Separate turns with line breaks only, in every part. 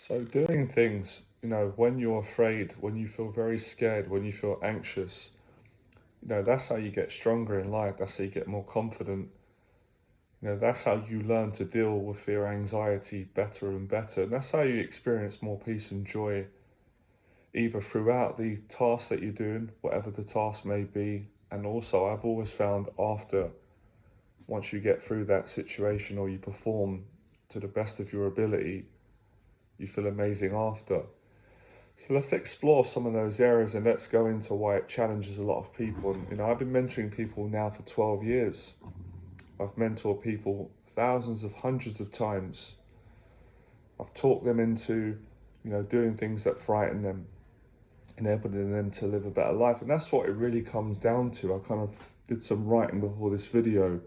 So doing things, when you're afraid, when you feel very scared, when you feel anxious, that's how you get stronger in life. That's how you get more confident. That's how you learn to deal with fear, anxiety better and better. And that's how you experience more peace and joy, either throughout the task that you're doing, whatever the task may be. And also, I've always found once you get through that situation or you perform to the best of your ability, you feel amazing after. So let's explore some of those areas and let's go into why it challenges a lot of people. And, I've been mentoring people now for 12 years. I've mentored people thousands of hundreds of times. I've talked them into, doing things that frighten them, enabling them to live a better life. And that's what it really comes down to. I kind of did some writing before this video.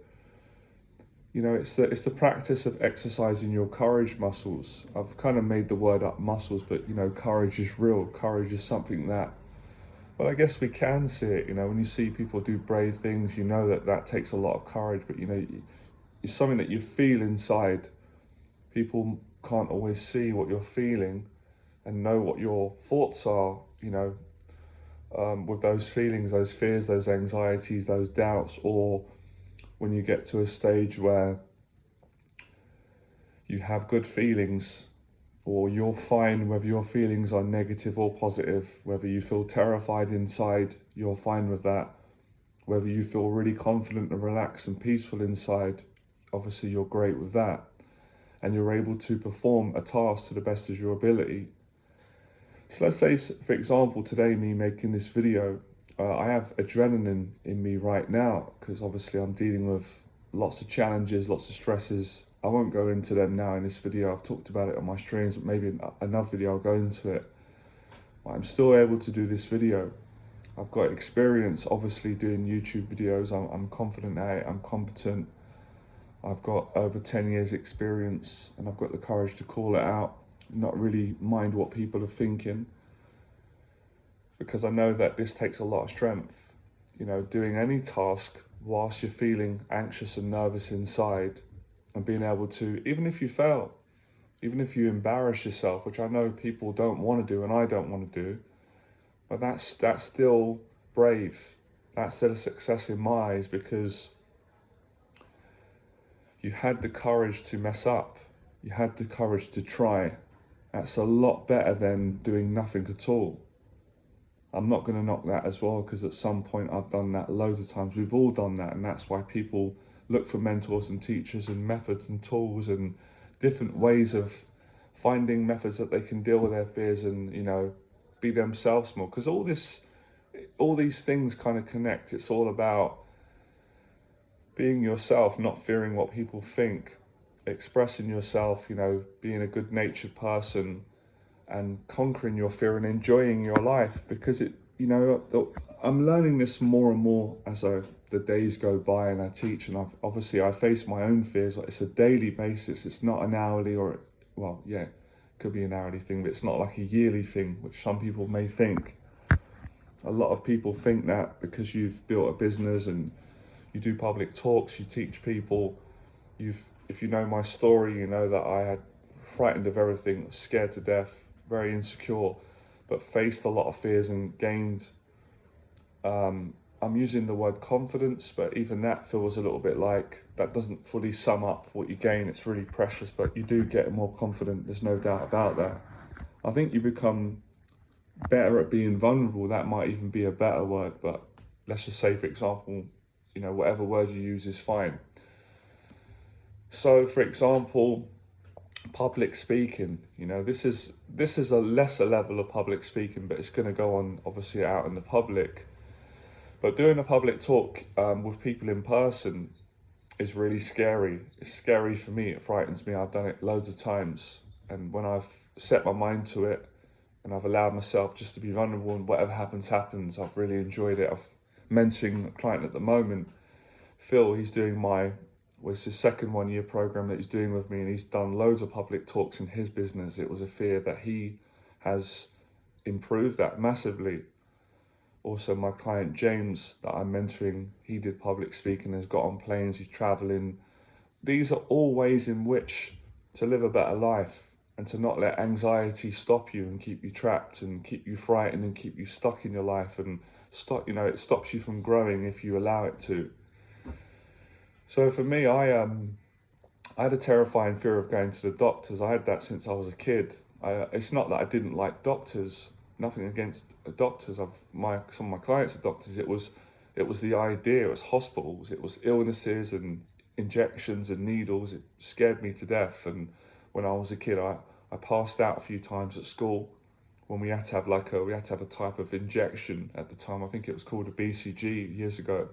It's the practice of exercising your courage muscles. I've kind of made the word up muscles, but courage is real. Courage is something that, well, I guess we can see it. When you see people do brave things, that takes a lot of courage. But it's something that you feel inside. People can't always see what you're feeling and know what your thoughts are. With those feelings, those fears, those anxieties, those doubts, or when you get to a stage where you have good feelings, or you're fine whether your feelings are negative or positive, whether you feel terrified inside, you're fine with that, whether you feel really confident and relaxed and peaceful inside, obviously you're great with that, and you're able to perform a task to the best of your ability. So let's say, for example, today, me making this video, I have adrenaline in me right now because obviously I'm dealing with lots of challenges, lots of stresses. I won't go into them now in this video. I've talked about it on my streams, but maybe in another video I'll go into it. But I'm still able to do this video. I've got experience, obviously, doing YouTube videos. I'm confident at it. I'm competent. I've got over 10 years experience and I've got the courage to call it out, not really mind what people are thinking, because I know that this takes a lot of strength. Doing any task whilst you're feeling anxious and nervous inside, and being able to, even if you fail, even if you embarrass yourself, which I know people don't want to do and I don't want to do, but that's still brave. That's still a success in my eyes, because you had the courage to mess up. You had the courage to try. That's a lot better than doing nothing at all. I'm not going to knock that as well, because at some point I've done that loads of times. We've all done that, and that's why people look for mentors and teachers and methods and tools and different ways of finding methods that they can deal with their fears and, be themselves more. Because all these things kind of connect. It's all about being yourself, not fearing what people think, expressing yourself, being a good-natured person, and conquering your fear and enjoying your life. Because I'm learning this more and more as the days go by and I teach, and I face my own fears. Like, it's a daily basis. It's not an hourly it could be an hourly thing, but it's not like a yearly thing, which some people may think. A lot of people think that because you've built a business and you do public talks, you teach people, if you know my story, you know that I had frightened of everything, scared to death, very insecure, but faced a lot of fears and gained, I'm using the word confidence, but even that feels a little bit like that doesn't fully sum up what you gain. It's really precious, but you do get more confident. There's no doubt about that. I think you become better at being vulnerable. That might even be a better word, but let's just say, for example, whatever word you use is fine. So, for example, public speaking, this is a lesser level of public speaking, but it's going to go on obviously out in the public. But doing a public talk with people in person is really scary. It's scary for me. It frightens me. I've done it loads of times, and when I've set my mind to it and I've allowed myself just to be vulnerable, and whatever happens, I've really enjoyed it. I've mentoring a client at the moment, Phil. He's doing it's his second 1-year program that he's doing with me, and he's done loads of public talks in his business. It was a fear that he has improved that massively. Also, my client James that I'm mentoring, he did public speaking, has got on planes, he's traveling. These are all ways in which to live a better life. and to not let anxiety stop you and keep you trapped and keep you frightened and keep you stuck in your life and stop, it stops you from growing if you allow it to. So for me, I had a terrifying fear of going to the doctors. I had that since I was a kid. It's not that I didn't like doctors. Nothing against doctors. Some of my clients are doctors. It was the idea. It was hospitals. It was illnesses and injections and needles. It scared me to death. And when I was a kid, I passed out a few times at school when we had to have a type of injection at the time. I think it was called a BCG years ago.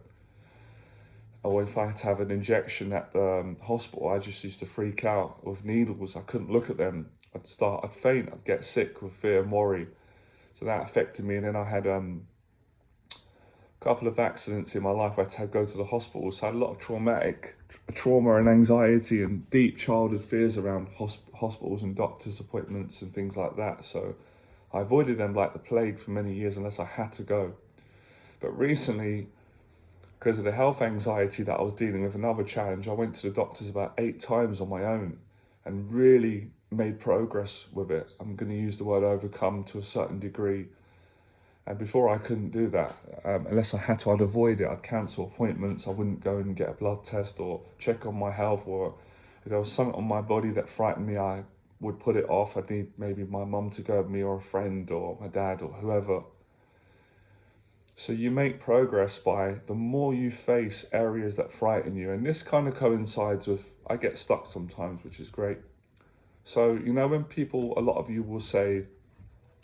Or if I had to have an injection at the hospital, I just used to freak out with needles. I couldn't look at them. I'd faint, I'd get sick with fear and worry. So that affected me. And then I had a couple of accidents in my life. I had to go to the hospital. So I had a lot of trauma and anxiety and deep childhood fears around hospitals and doctor's appointments and things like that. So I avoided them like the plague for many years unless I had to go. But recently, because of the health anxiety that I was dealing with, another challenge, I went to the doctors about 8 times on my own and really made progress with it. I'm going to use the word overcome to a certain degree. And before I couldn't do that. Unless I had to, I'd avoid it. I'd cancel appointments. I wouldn't go and get a blood test or check on my health, or if there was something on my body that frightened me, I would put it off. I'd need maybe my mum to go with me, or a friend, or my dad, or whoever. So you make progress by the more you face areas that frighten you. And this kind of coincides with, I get stuck sometimes, which is great. So, when a lot of you will say,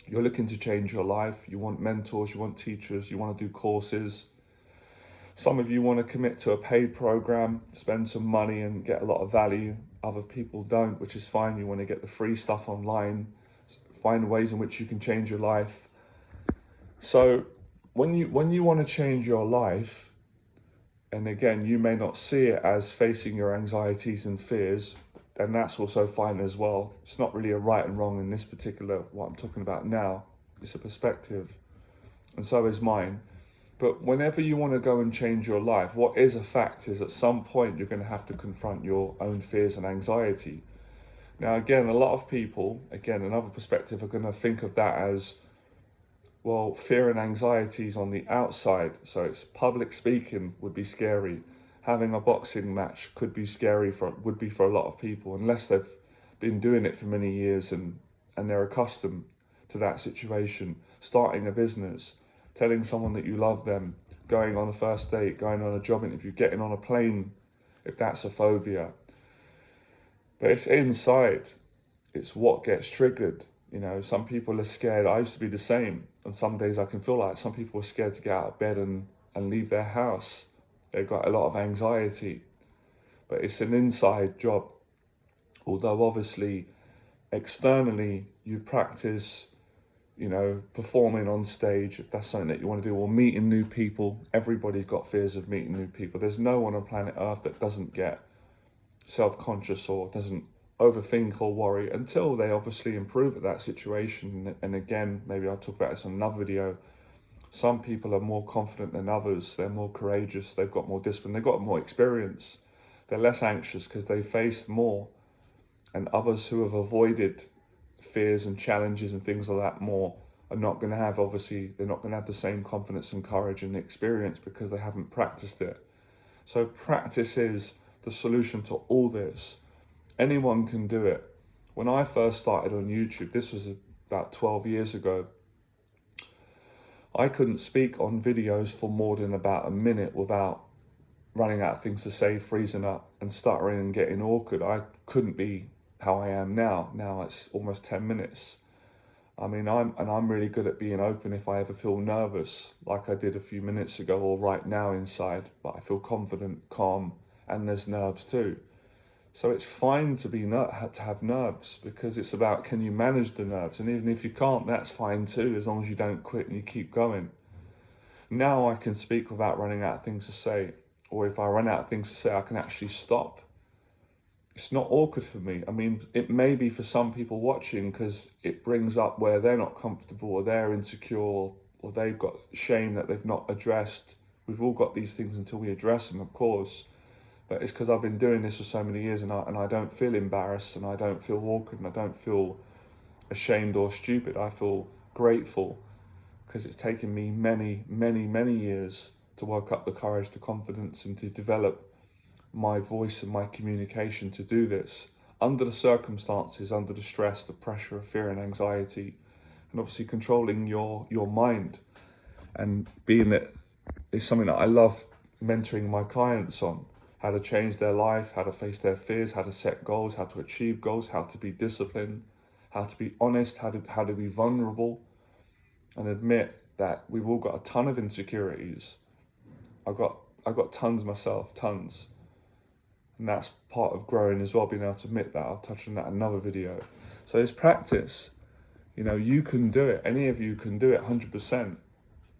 you're looking to change your life, you want mentors, you want teachers, you want to do courses. Some of you want to commit to a paid program, spend some money and get a lot of value. Other people don't, which is fine. You want to get the free stuff online, find ways in which you can change your life. So when you want to change your life, and again, you may not see it as facing your anxieties and fears, and that's also fine as well. It's not really a right and wrong in this particular, what I'm talking about now. It's a perspective, and so is mine. But whenever you want to go and change your life, what is a fact is at some point you're going to have to confront your own fears and anxiety. Now, again, a lot of people, again, another perspective, are going to think of that as, well, fear and anxiety is on the outside. So it's public speaking would be scary. Having a boxing match would be for a lot of people, unless they've been doing it for many years and they're accustomed to that situation. Starting a business, telling someone that you love them, going on a first date, going on a job interview, getting on a plane, if that's a phobia. But it's inside. It's what gets triggered. Some people are scared. I used to be the same. And some days I can feel like some people are scared to get out of bed and leave their house. They've got a lot of anxiety. But it's an inside job. Although obviously, externally, you practice, performing on stage, if that's something that you want to do, or meeting new people. Everybody's got fears of meeting new people. There's no one on planet Earth that doesn't get self-conscious or doesn't overthink or worry until they obviously improve at that situation. And again, maybe I'll talk about this in another video. Some people are more confident than others. They're more courageous. They've got more discipline. They've got more experience. They're less anxious because they faced more. And others who have avoided fears and challenges and things like that more are not going to have, obviously, they're not going to have the same confidence and courage and experience because they haven't practiced it. So practice is the solution to all this. Anyone can do it. When I first started on YouTube, this was about 12 years ago, I couldn't speak on videos for more than about a minute without running out of things to say, freezing up and stuttering and getting awkward. I couldn't be how I am now. Now it's almost 10 minutes. I'm really good at being open if I ever feel nervous, like I did a few minutes ago or right now inside, but I feel confident, calm, and there's nerves too. So it's fine to have nerves, because it's about, can you manage the nerves? And even if you can't, that's fine too, as long as you don't quit and you keep going. Now I can speak without running out of things to say, or if I run out of things to say, I can actually stop. It's not awkward for me. It may be for some people watching because it brings up where they're not comfortable or they're insecure or they've got shame that they've not addressed. We've all got these things until we address them, of course. But it's because I've been doing this for so many years, and I don't feel embarrassed, and I don't feel awkward, and I don't feel ashamed or stupid. I feel grateful because it's taken me many, many, many years to work up the courage, the confidence, and to develop my voice and my communication to do this under the circumstances, under the stress, the pressure of fear and anxiety, and obviously controlling your mind. And being that is something that I love mentoring my clients on, how to change their life, how to face their fears, how to set goals, how to achieve goals, how to be disciplined, how to be honest, how to be vulnerable, and admit that we've all got a ton of insecurities. I've got tons myself, tons. And that's part of growing as well, being able to admit that. I'll touch on that in another video. So it's practice. You know, you can do it. Any of you can do it 100%.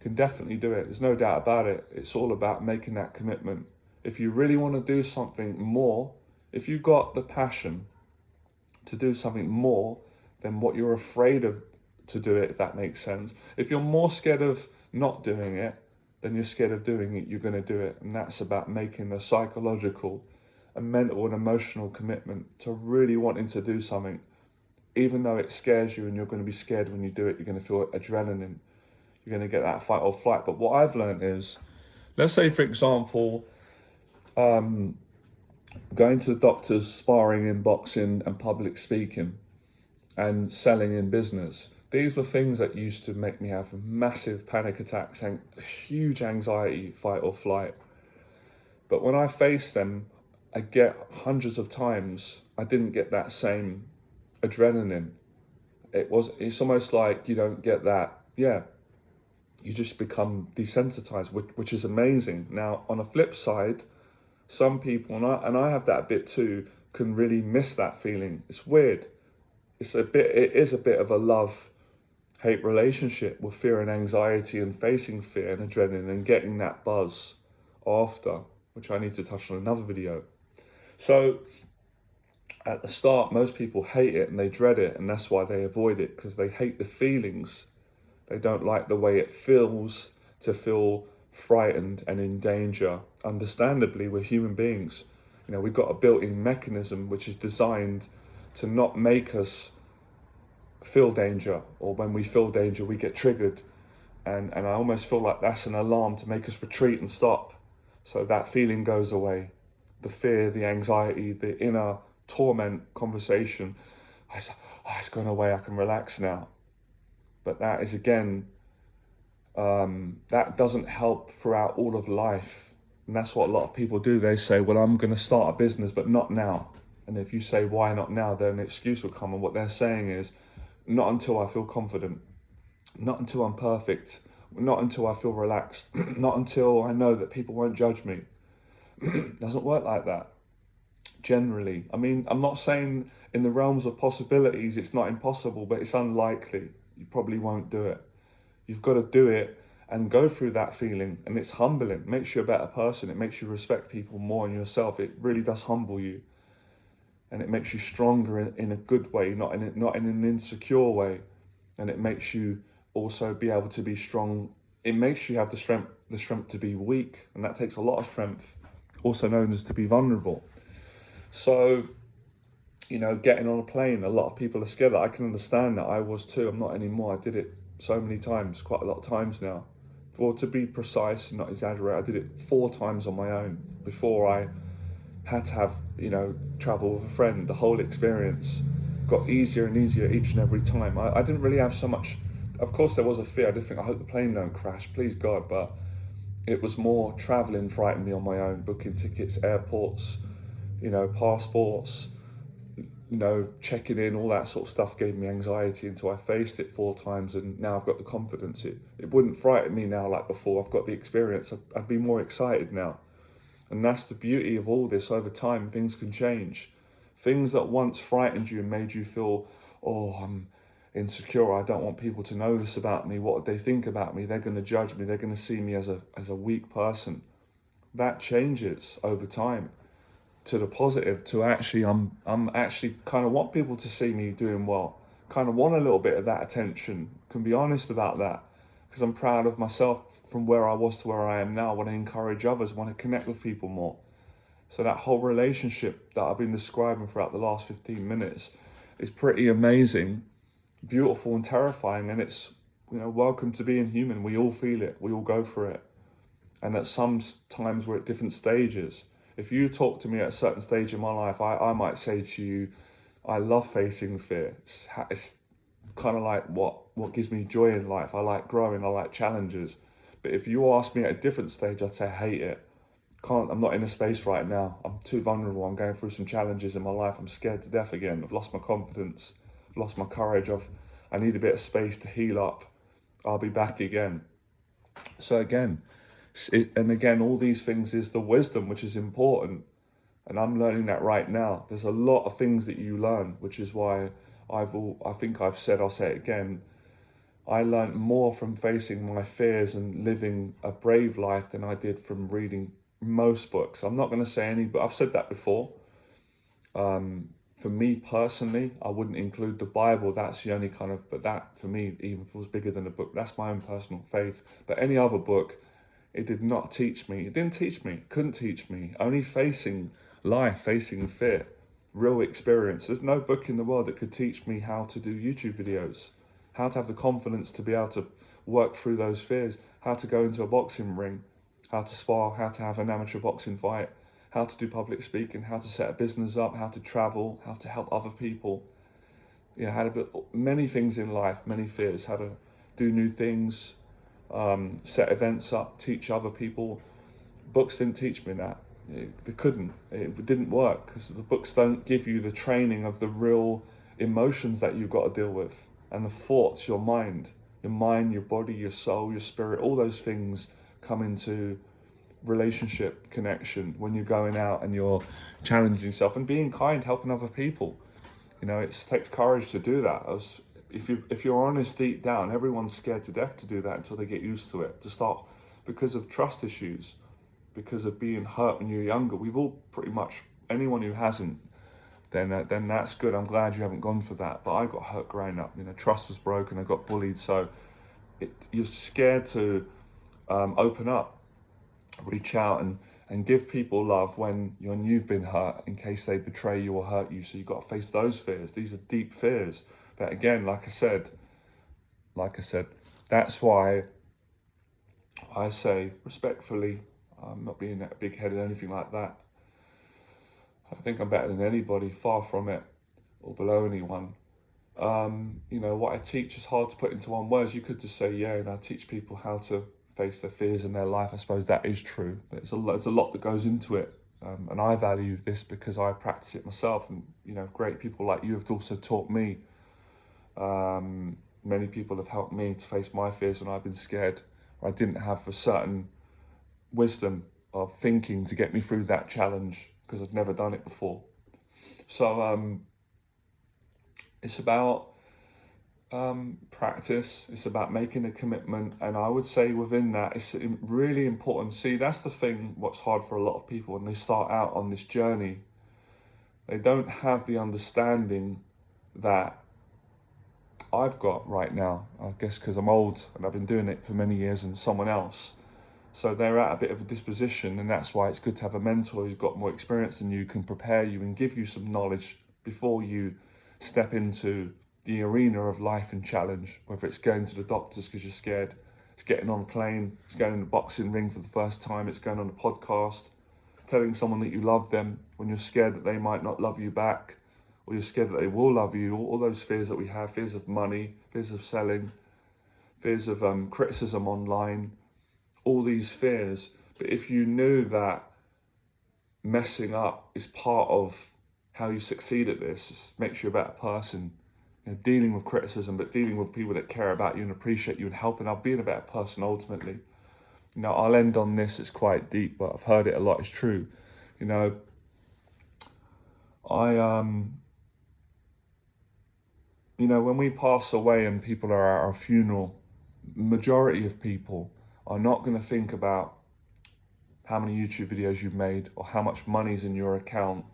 Can definitely do it. There's no doubt about it. It's all about making that commitment. If you really want to do something more, if you've got the passion to do something more than what you're afraid of to do it, if that makes sense. If you're more scared of not doing it than you're scared of doing it, you're going to do it. And that's about making a psychological, a mental and emotional commitment to really wanting to do something. Even though it scares you and you're going to be scared when you do it, you're going to feel adrenaline. You're going to get that fight or flight. But what I've learned is, let's say, for example, going to the doctors, sparring in boxing and public speaking and selling in business. These were things that used to make me have massive panic attacks and huge anxiety, fight or flight. But when I faced them, I get hundreds of times, I didn't get that same adrenaline. It's almost like you don't get that, you just become desensitized, which is amazing. Now, on a flip side, some people, and I have that bit too, can really miss that feeling. It's weird. It is a bit of a love-hate relationship with fear and anxiety and facing fear and adrenaline and getting that buzz after, which I need to touch on another video. So at the start, most people hate it and they dread it, and that's why they avoid it, because they hate the feelings. They don't like the way it feels to feel frightened and in danger. Understandably, we're human beings. You know, we've got a built-in mechanism which is designed to not make us feel danger, or when we feel danger, we get triggered. And I almost feel like that's an alarm to make us retreat and stop. So that feeling goes away. The fear, the anxiety, the inner torment conversation, it's gone away, I can relax now. But that is, again, that doesn't help throughout all of life. And that's what a lot of people do. They say, well, I'm going to start a business, but not now. And if you say, why not now, then an excuse will come. And what they're saying is, not until I feel confident, not until I'm perfect, not until I feel relaxed, not until I know that people won't judge me. It doesn't work like that, generally. I mean, I'm not saying in the realms of possibilities it's not impossible, but it's unlikely. You probably won't do it. You've got to do it and go through that feeling, and it's humbling. It makes you a better person. It makes you respect people more and yourself. It really does humble you, and it makes you stronger in a good way, not in an insecure way. And it makes you also be able to be strong. It makes you have the strength to be weak, and that takes a lot of strength, also known as to be vulnerable. So, you know, getting on a plane, a lot of people are scared. I can understand that. I was too. I'm not anymore. I did it so many times, quite a lot of times now. Well, to be precise and not exaggerate, I did it 4 times on my own before I had to have, you know, travel with a friend. The whole experience got easier and easier each and every time. I didn't really have so much. Of course, there was a fear. I did think, I hope the plane don't crash, please God. But it was more traveling frightened me on my own, booking tickets, airports, you know, passports, you know, checking in, all that sort of stuff gave me anxiety until I faced it 4 times, and now I've got the confidence. It wouldn't frighten me now like before. I've got the experience. I'd be more excited now. And that's the beauty of all this. Over time, things can change. Things that once frightened you and made you feel, oh, I'm insecure, I don't want people to know this about me, what would they think about me, they're going to judge me, they're going to see me as a weak person. That changes over time to the positive, to actually I'm actually kind of want people to see me doing well, kind of want a little bit of that attention, can be honest about that, because I'm proud of myself from where I was to where I am now. I want to encourage others, I want to connect with people more. So that whole relationship that I've been describing throughout the last 15 minutes is pretty amazing, beautiful and terrifying. And it's, welcome to being human. We all feel it. We all go through it. And at some times we're at different stages. If you talk to me at a certain stage in my life, I might say to you, I love facing fear. It's kind of like what gives me joy in life. I like growing. I like challenges. But if you ask me at a different stage, I'd say I hate it. I'm not in a space right now. I'm too vulnerable. I'm going through some challenges in my life. I'm scared to death again. I've lost my confidence. I've lost my courage. I need a bit of space to heal up. I'll be back again. So again, all these things is the wisdom, which is important. And I'm learning that right now. There's a lot of things that you learn, which is why I think I've said, I'll say it again, I learned more from facing my fears and living a brave life than I did from reading most books. I'm not going to say any, but I've said that before. For me personally, I wouldn't include the Bible. That's the only but that for me even feels bigger than a book. That's my own personal faith. But any other book, it did not teach me. It didn't teach me. It couldn't teach me. Only facing life, facing fear, real experience. There's no book in the world that could teach me how to do YouTube videos, how to have the confidence to be able to work through those fears, how to go into a boxing ring, how to spar, how to have an amateur boxing fight, how to do public speaking, how to set a business up, how to travel, how to help other people. How to build many things in life, many fears, how to do new things, set events up, teach other people. Books didn't teach me that. They couldn't. It didn't work because the books don't give you the training of the real emotions that you've got to deal with, and the thoughts, your mind, your body, your soul, your spirit, all those things come into relationship connection when you're going out and you're challenging yourself and being kind, helping other people. It takes courage to do that. If you're honest deep down, everyone's scared to death to do that until they get used to it, to start, because of trust issues, because of being hurt when you're younger. We've all pretty much, anyone who hasn't, then that's good. I'm glad you haven't gone for that. But I got hurt growing up. Trust was broken. I got bullied. So you're scared to open up, reach out and give people love when you've been hurt, in case they betray you or hurt you. So you've got to face those fears. These are deep fears. But again, like I said, that's why I say respectfully, I'm not being that big-headed or anything like that. I think I'm better than anybody, far from it, or below anyone. What I teach is hard to put into one words. You could just say, and I teach people how to face their fears in their life. I suppose that is true, but it's a lot that goes into it. And I value this because I practice it myself. And, great people like you have also taught me. Many people have helped me to face my fears when I've been scared, or I didn't have a certain wisdom of thinking to get me through that challenge because I'd never done it before. So it's about practice. It's about making a commitment, and I would say within that, it's really important. See, that's the thing. What's hard for a lot of people when they start out on this journey, they don't have the understanding that I've got right now. I guess because I'm old and I've been doing it for many years, and someone else. So they're at a bit of a disposition, and that's why it's good to have a mentor who's got more experience than you, can prepare you and give you some knowledge before you step into the arena of life and challenge, whether it's going to the doctors because you're scared, it's getting on a plane, it's going in a boxing ring for the first time, it's going on a podcast, telling someone that you love them when you're scared that they might not love you back, or you're scared that they will love you. All those fears that we have, fears of money, fears of selling, fears of criticism online, all these fears. But if you knew that messing up is part of how you succeed at this, makes you a better person, dealing with criticism, but dealing with people that care about you and appreciate you and helping out, being a better person ultimately. I'll end on this, it's quite deep, but I've heard it a lot, it's true. When we pass away and people are at our funeral, majority of people are not going to think about how many YouTube videos you've made or how much money's in your account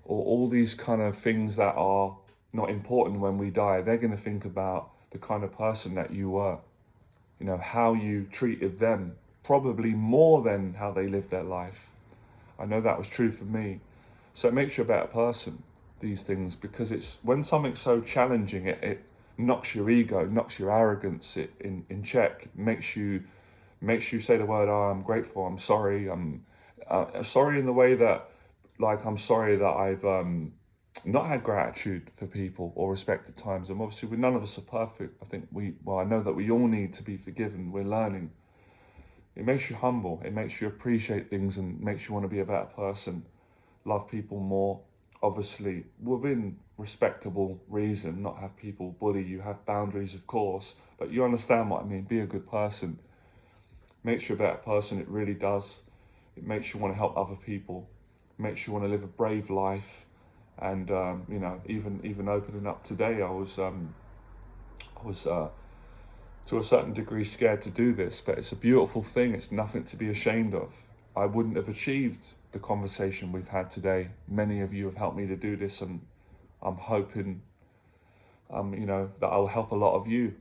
or all these kind of things that are not important when we die. They're going to think about the kind of person that you were, how you treated them, probably more than how they lived their life. I know that was true for me. So it makes you a better person, these things, because it's when something's so challenging, it knocks your ego, knocks your arrogance in check, makes you say the word, oh, I'm grateful, I'm sorry, I'm sorry in the way that, like, I'm sorry that I've not had gratitude for people or respect at times. And obviously, none of us are perfect. I think I know that we all need to be forgiven. We're learning. It makes you humble. It makes you appreciate things and makes you want to be a better person. Love people more, obviously, within respectable reason, not have people bully you, have boundaries, of course, but you understand what I mean. Be a good person. Makes you a better person, it really does. It makes you want to help other people. It makes you want to live a brave life. And even opening up today, I was to a certain degree scared to do this, but it's a beautiful thing. It's nothing to be ashamed of. I wouldn't have achieved the conversation we've had today. Many of you have helped me to do this, and I'm hoping that I'll help a lot of you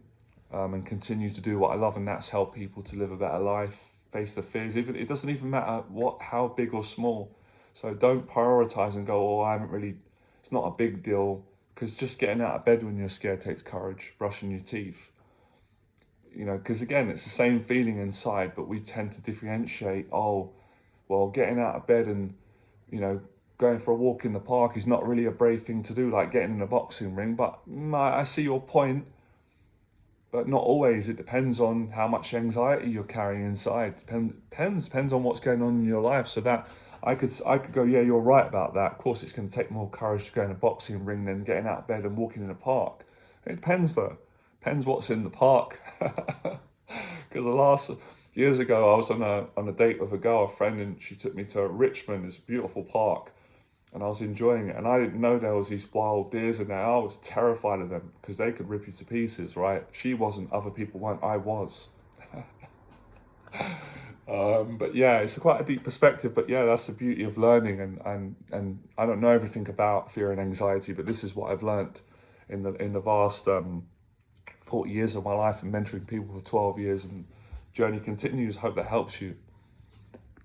and continue to do what I love, and that's help people to live a better life, face the fears. Even it doesn't even matter how big or small. So don't prioritize and go, oh, I haven't really. It's not a big deal, because just getting out of bed when you're scared takes courage. Brushing your teeth, because again, it's the same feeling inside, but we tend to differentiate. Oh, well, getting out of bed and going for a walk in the park is not really a brave thing to do, like getting in a boxing ring. But I see your point. But not always. It depends on how much anxiety you're carrying inside. Depends on what's going on in your life. So that I could go, yeah, you're right about that. Of course, it's going to take more courage to go in a boxing ring than getting out of bed and walking in a park. It depends though. Depends what's in the park. Because years ago, I was on a date with a girl, a friend, and she took me to Richmond. It's a beautiful park. And I was enjoying it, and I didn't know there was these wild deers in there. I was terrified of them because they could rip you to pieces, right? She wasn't, other people weren't, I was. But yeah, it's quite a deep perspective, but yeah, that's the beauty of learning, and I don't know everything about fear and anxiety, but this is what I've learned in the vast 40 years of my life and mentoring people for 12 years, and journey continues. Hope that helps you.